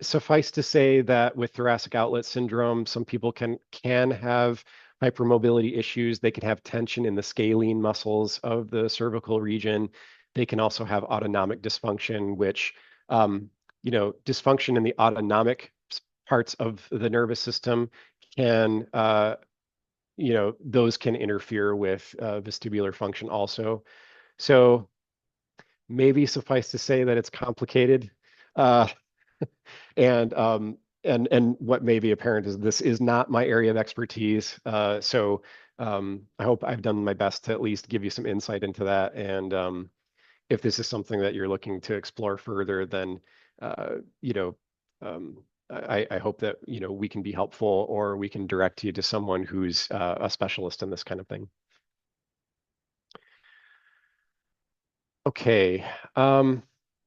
Suffice to say that with thoracic outlet syndrome, some people can have hypermobility issues. They can have tension in the scalene muscles of the cervical region. They can also have autonomic dysfunction, which dysfunction in the autonomic parts of the nervous system can those can interfere with vestibular function also. So maybe suffice to say that it's complicated. Uh, and what may be apparent is this is not my area of expertise. So I hope I've done my best to at least give you some insight into that. And if this is something that you're looking to explore further, then uh, you know, um, I hope that, we can be helpful or we can direct you to someone who's a specialist in this kind of thing. Okay.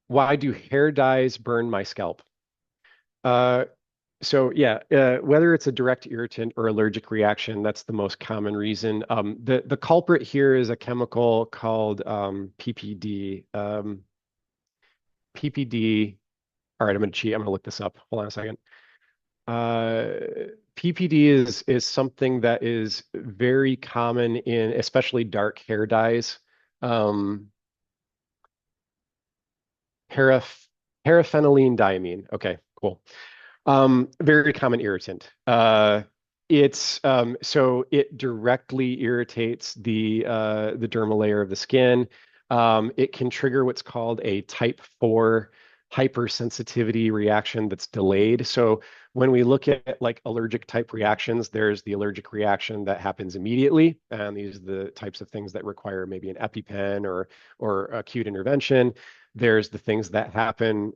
Why do hair dyes burn my scalp? Uh, so yeah, whether it's a direct irritant or allergic reaction, that's the most common reason. The culprit here is a chemical called PPD. PPD. All right, I'm gonna cheat. I'm gonna look this up. Hold on a second. Uh, PPD is something that is very common in especially dark hair dyes. Um, paraf Paraphenylene diamine. Okay, cool. Very common irritant. So it directly irritates the dermal layer of the skin. It can trigger what's called a type 4 hypersensitivity reaction that's delayed. So when we look at like allergic type reactions, there's the allergic reaction that happens immediately, and these are the types of things that require maybe an EpiPen or acute intervention. There's the things that happen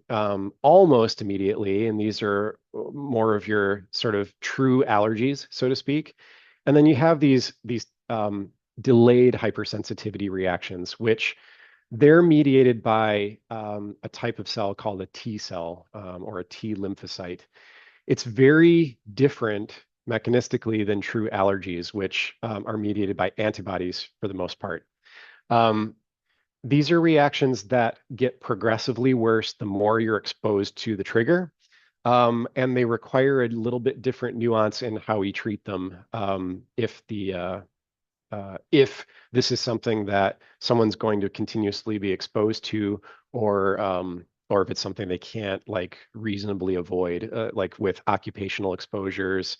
almost immediately, and these are more of your sort of true allergies, so to speak. And then you have these delayed hypersensitivity reactions, which they're mediated by a type of cell called a T cell or a T lymphocyte. It's very different mechanistically than true allergies, which are mediated by antibodies for the most part. Um, these are reactions that get progressively worse the more you're exposed to the trigger, and they require a little bit different nuance in how we treat them. If this is something that someone's going to continuously be exposed to, or if it's something they can't like reasonably avoid, like with occupational exposures.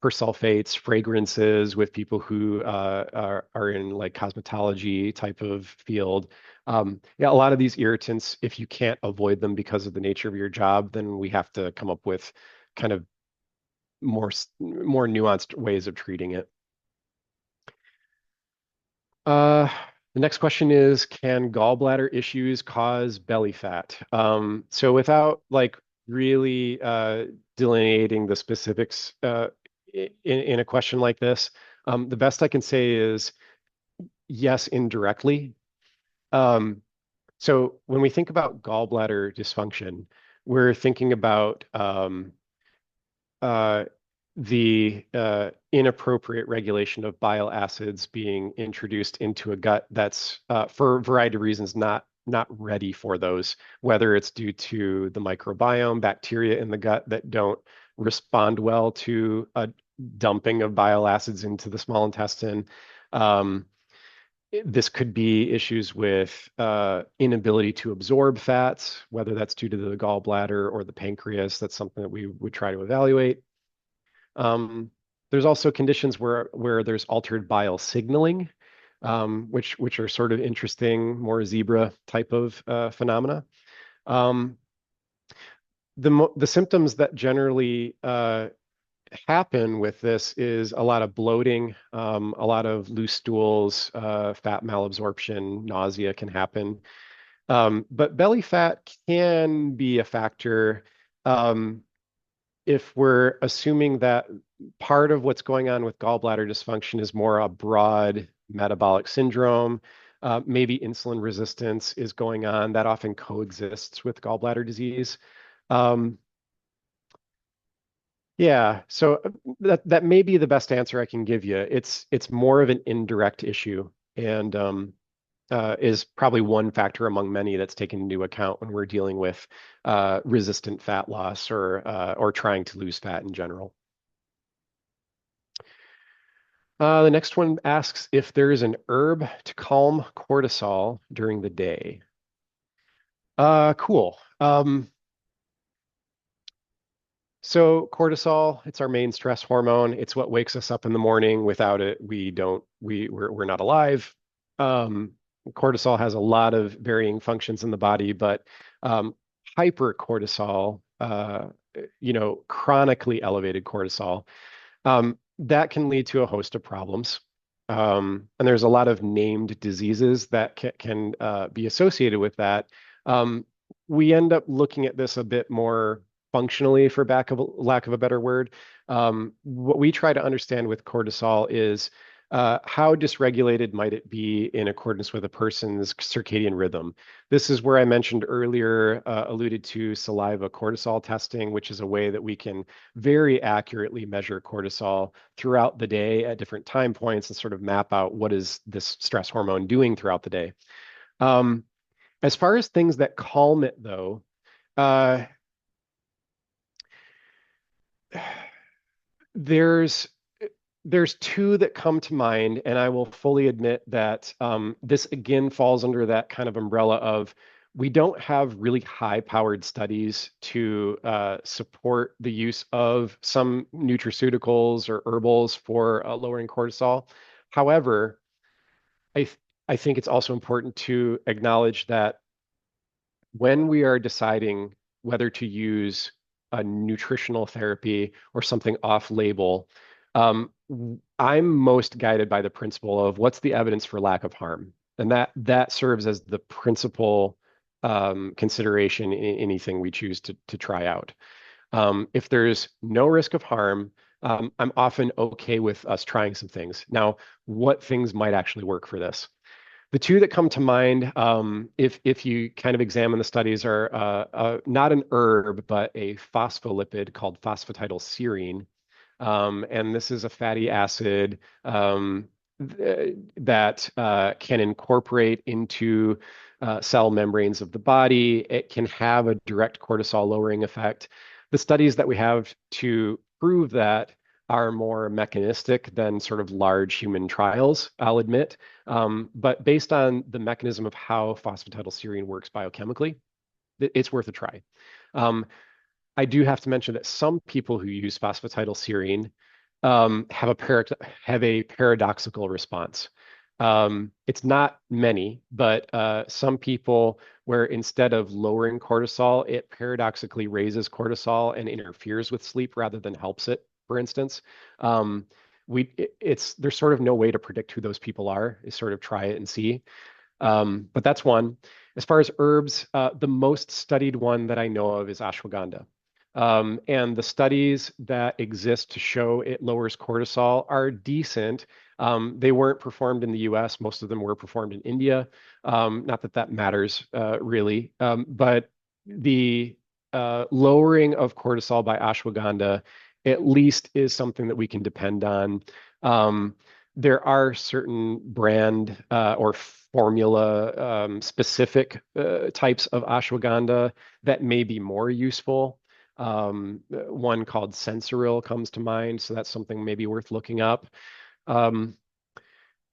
Persulfates, fragrances with people who are in like cosmetology type of field. Yeah, a lot of these irritants, if you can't avoid them because of the nature of your job, then we have to come up with kind of more nuanced ways of treating it. Uh, the next question is, can gallbladder issues cause belly fat? So without like really delineating the specifics in a question like this, the best I can say is yes, indirectly. Um, so when we think about gallbladder dysfunction, we're thinking about uh, the inappropriate regulation of bile acids being introduced into a gut that's for a variety of reasons not ready for those, whether it's due to the microbiome, bacteria in the gut that don't respond well to a dumping of bile acids into the small intestine. Um, this could be issues with inability to absorb fats, whether that's due to the gallbladder or the pancreas. That's something that we would try to evaluate. Um, there's also conditions where there's altered bile signaling, which are sort of interesting, more zebra type of phenomena. Um, the symptoms that generally happen with this is a lot of bloating, a lot of loose stools, fat malabsorption, nausea can happen. But belly fat can be a factor. If we're assuming that part of what's going on with gallbladder dysfunction is more a broad metabolic syndrome, maybe insulin resistance is going on, that often coexists with gallbladder disease. Um, yeah, so that may be the best answer I can give you. It's more of an indirect issue, and is probably one factor among many that's taken into account when we're dealing with resistant fat loss or trying to lose fat in general. The next one asks if there is an herb to calm cortisol during the day. Cool. So cortisol, it's our main stress hormone. It's what wakes us up in the morning. Without it, we're not alive. Um, Cortisol has a lot of varying functions in the body, but um, hypercortisol, chronically elevated cortisol, that can lead to a host of problems. And there's a lot of named diseases that can be associated with that. We end up looking at this a bit more functionally, for lack of a better word. What we try to understand with cortisol is how dysregulated might it be in accordance with a person's circadian rhythm. This is where I mentioned earlier, alluded to saliva cortisol testing, which is a way that we can very accurately measure cortisol throughout the day at different time points and sort of map out what is this stress hormone doing throughout the day. Um, as far as things that calm it, though, uh, there's there's two that come to mind, and I will fully admit that this again falls under that kind of umbrella of we don't have really high-powered studies to support the use of some nutraceuticals or herbals for lowering cortisol. However, I th I think it's also important to acknowledge that when we are deciding whether to use a nutritional therapy or something off label, I'm most guided by the principle of what's the evidence for lack of harm. And that serves as the principal consideration in anything we choose to try out. If there's no risk of harm, I'm often okay with us trying some things. Now, what things might actually work for this? The two that come to mind, if you kind of examine the studies, are not an herb, but a phospholipid called phosphatidylserine. And this is a fatty acid that can incorporate into cell membranes of the body. It can have a direct cortisol lowering effect. The studies that we have to prove that are more mechanistic than sort of large human trials, I'll admit. But based on the mechanism of how phosphatidylserine works biochemically, it's worth a try. Um, I do have to mention that some people who use phosphatidylserine have a paradoxical response. It's not many, but some people where instead of lowering cortisol, it paradoxically raises cortisol and interferes with sleep rather than helps it, for instance. Um, there's sort of no way to predict who those people are. Is sort of try it and see. But that's one. As far as herbs, the most studied one that I know of is ashwagandha. And the studies that exist to show it lowers cortisol are decent. They weren't performed in the US. Most of them were performed in India. Not that that matters really, but the lowering of cortisol by ashwagandha at least is something that we can depend on. Um, there are certain brand or formula specific types of ashwagandha that may be more useful. One called Sensoril comes to mind, so that's something maybe worth looking up. Um,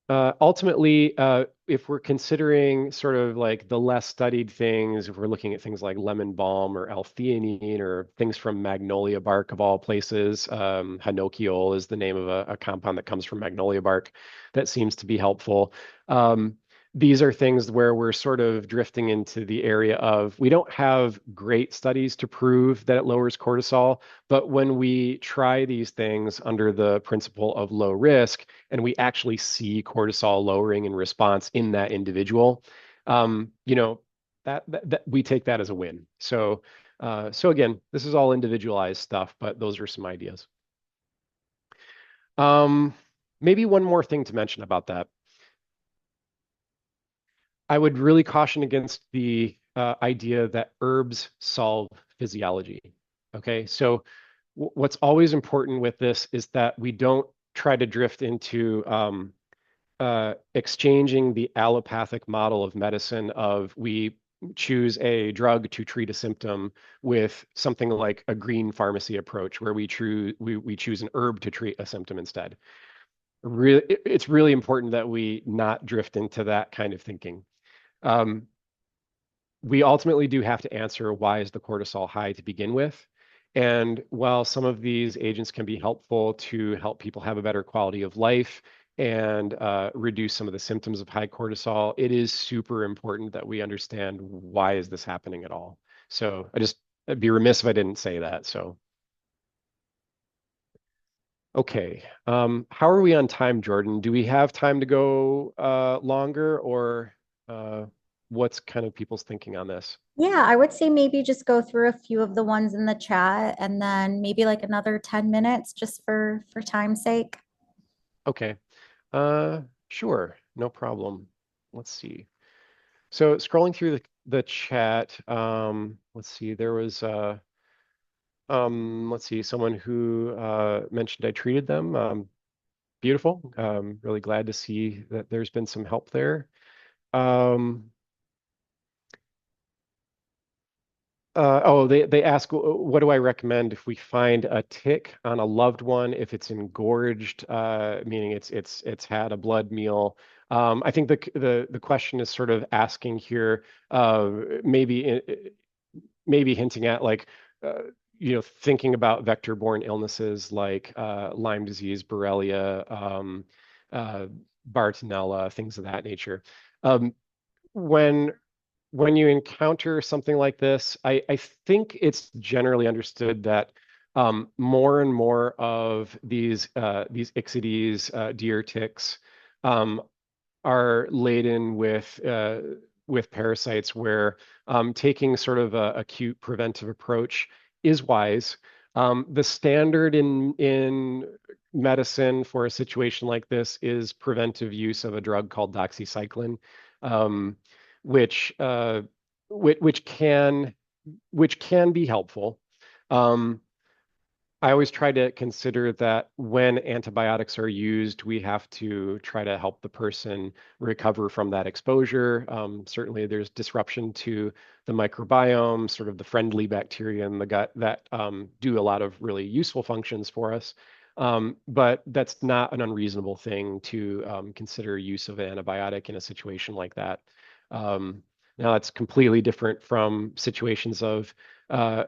Ultimately, if we're considering sort of like the less studied things, if we're looking at things like lemon balm or L-theanine or things from magnolia bark of all places, hinokiol is the name of a compound that comes from magnolia bark that seems to be helpful. These are things where we're sort of drifting into the area of we don't have great studies to prove that it lowers cortisol, but when we try these things under the principle of low risk, and we actually see cortisol lowering in response in that individual, you know, that we take that as a win. So again, this is all individualized stuff, but those are some ideas. Um, Maybe one more thing to mention about that. I would really caution against the idea that herbs solve physiology. Okay, so what's always important with this is that we don't try to drift into exchanging the allopathic model of medicine of we choose a drug to treat a symptom with something like a green pharmacy approach where we choose an herb to treat a symptom instead. It's really important that we not drift into that kind of thinking. Um, we ultimately do have to answer why is the cortisol high to begin with. And while some of these agents can be helpful to help people have a better quality of life and reduce some of the symptoms of high cortisol, it is super important that we understand why is this happening at all. So I'd be remiss if I didn't say that. So, okay. How are we on time, Jordan? Do we have time to go longer or? what's kind of people's thinking on this? Yeah, I would say maybe just go through a few of the ones in the chat and then maybe like another 10 minutes just for time's sake. Okay. Uh, sure, no problem. Let's see. So scrolling through the chat, let's see, there was let's see, someone who mentioned I treated them. Beautiful. Really glad to see that there's been some help there. Um, they ask, what do I recommend if we find a tick on a loved one, if it's engorged, meaning it's had a blood meal. I think the question is sort of asking here, maybe hinting at like, uh, thinking about vector-borne illnesses like Lyme disease, Borrelia, uh, Bartonella, things of that nature. Um, when when you encounter something like this, I think it's generally understood that more and more of these ixodes, deer ticks, um, are laden with parasites where taking sort of a acute preventive approach is wise. The standard in medicine for a situation like this is preventive use of a drug called doxycycline, um, which uh, which can be helpful. Um, I always try to consider that when antibiotics are used, we have to try to help the person recover from that exposure. Certainly, there's disruption to the microbiome, sort of the friendly bacteria in the gut that do a lot of really useful functions for us. But that's not an unreasonable thing to consider use of an antibiotic in a situation like that. Um, Now, it's completely different from situations of uh,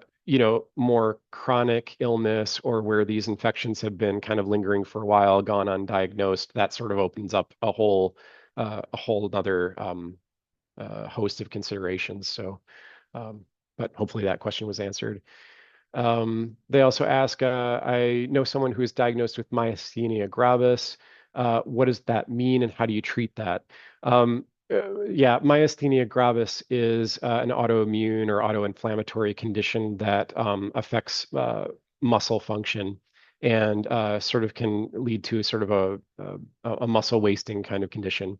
more chronic illness or where these infections have been kind of lingering for a while, gone undiagnosed. That sort of opens up a whole other host of considerations. So, um, but hopefully that question was answered. They also ask, I know someone who is diagnosed with myasthenia gravis. What does that mean and how do you treat that? Yeah, myasthenia gravis is an autoimmune or autoinflammatory condition that affects muscle function and sort of can lead to sort of a muscle wasting kind of condition.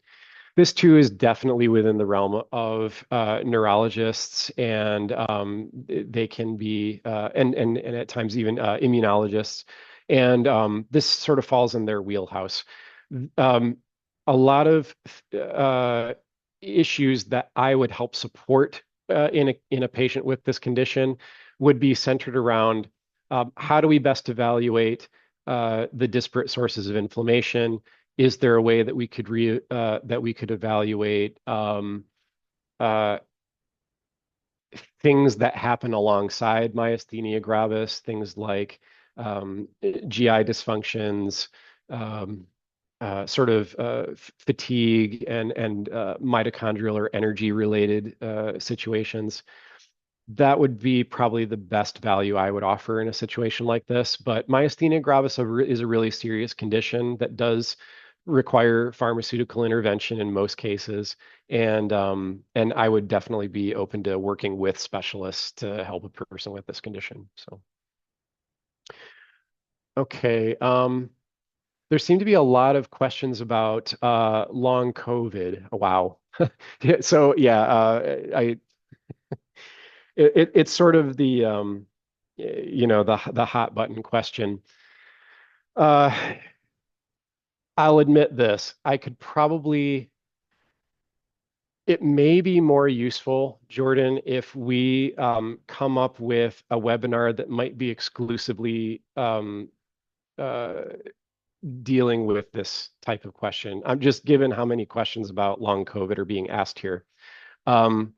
This too is definitely within the realm of neurologists, and they can be, and at times even immunologists, and this sort of falls in their wheelhouse. Um, a lot of uh, issues that I would help support in a patient with this condition would be centered around how do we best evaluate the disparate sources of inflammation? Is there a way that we could evaluate uh, things that happen alongside myasthenia gravis, things like GI dysfunctions, um, sort of fatigue and mitochondrial or energy related situations? That would be probably the best value I would offer in a situation like this. But myasthenia gravis is a really serious condition that does require pharmaceutical intervention in most cases, and I would definitely be open to working with specialists to help a person with this condition. So, okay. There seem to be a lot of questions about long COVID. Wow. Yeah, so yeah, it's sort of the hot button question. Uh, I'll admit this. It may be more useful, Jordan, if we come up with a webinar that might be exclusively uh, dealing with this type of question. I'm just given how many questions about long COVID are being asked here. Um,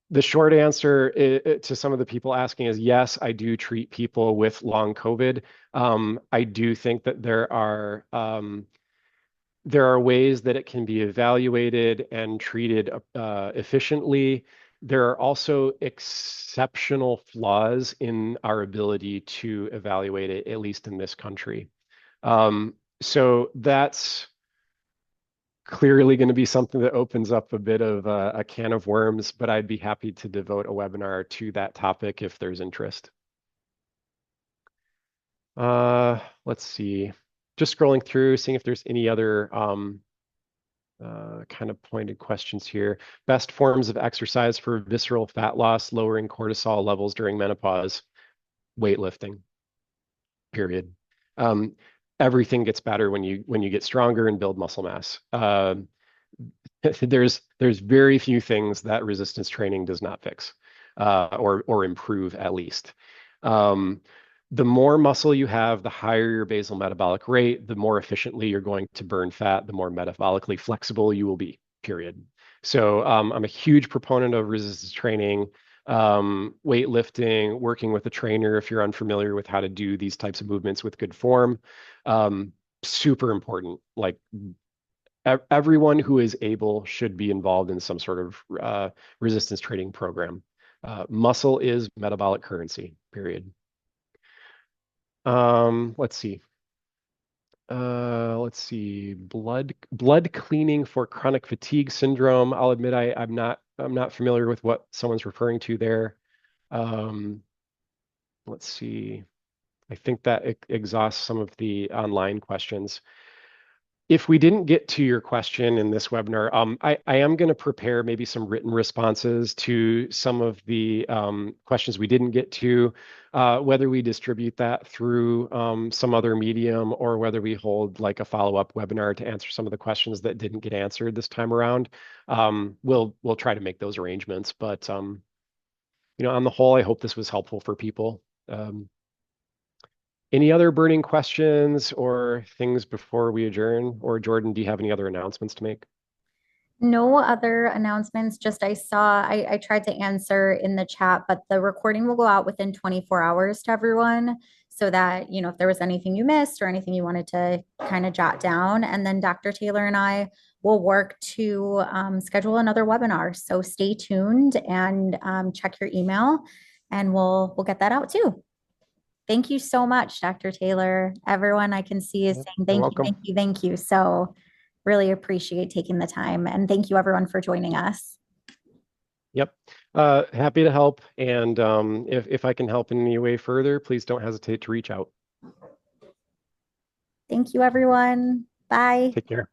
The short answer to some of the people asking is yes, I do treat people with long COVID. I do think that there are ways that it can be evaluated and treated efficiently. There are also exceptional flaws in our ability to evaluate it, at least in this country. So that's clearly going to be something that opens up a bit of a can of worms, but I'd be happy to devote a webinar to that topic if there's interest. Let's see. Just scrolling through, seeing if there's any other kind of pointed questions here. Best forms of exercise for visceral fat loss, lowering cortisol levels during menopause, weightlifting, period. Um, Everything gets better when you get stronger and build muscle mass. There's very few things that resistance training does not fix, or improve at least. Um, the more muscle you have, the higher your basal metabolic rate, the more efficiently you're going to burn fat, the more metabolically flexible you will be, period. So I'm a huge proponent of resistance training, weightlifting, working with a trainer if you're unfamiliar with how to do these types of movements with good form. Super important. Like everyone who is able should be involved in some sort of resistance training program. Muscle is metabolic currency, period. Let's see. Let's see. Blood cleaning for chronic fatigue syndrome. I'll admit I'm not familiar with what someone's referring to there. Um, let's see. I think that exhausts some of the online questions. If we didn't get to your question in this webinar, I am going to prepare maybe some written responses to some of the questions we didn't get to, whether we distribute that through some other medium or whether we hold like a follow-up webinar to answer some of the questions that didn't get answered this time around. We'll try to make those arrangements, but on the whole, I hope this was helpful for people. Any other burning questions or things before we adjourn? Or Jordan, do you have any other announcements to make? No other announcements, just I tried to answer in the chat, but the recording will go out within 24 hours to everyone so that, if there was anything you missed or anything you wanted to kind of jot down. And then Dr. Taylor and I will work to schedule another webinar. So stay tuned and check your email and we'll get that out too. Thank you so much, Dr. Taylor. Everyone I can see is Yep, saying you're thank you, welcome. thank you, thank you. So really appreciate taking the time. And thank you everyone for joining us. Yep. Happy to help. And if I can help in any way further, please don't hesitate to reach out. Thank you, everyone. Bye. Take care.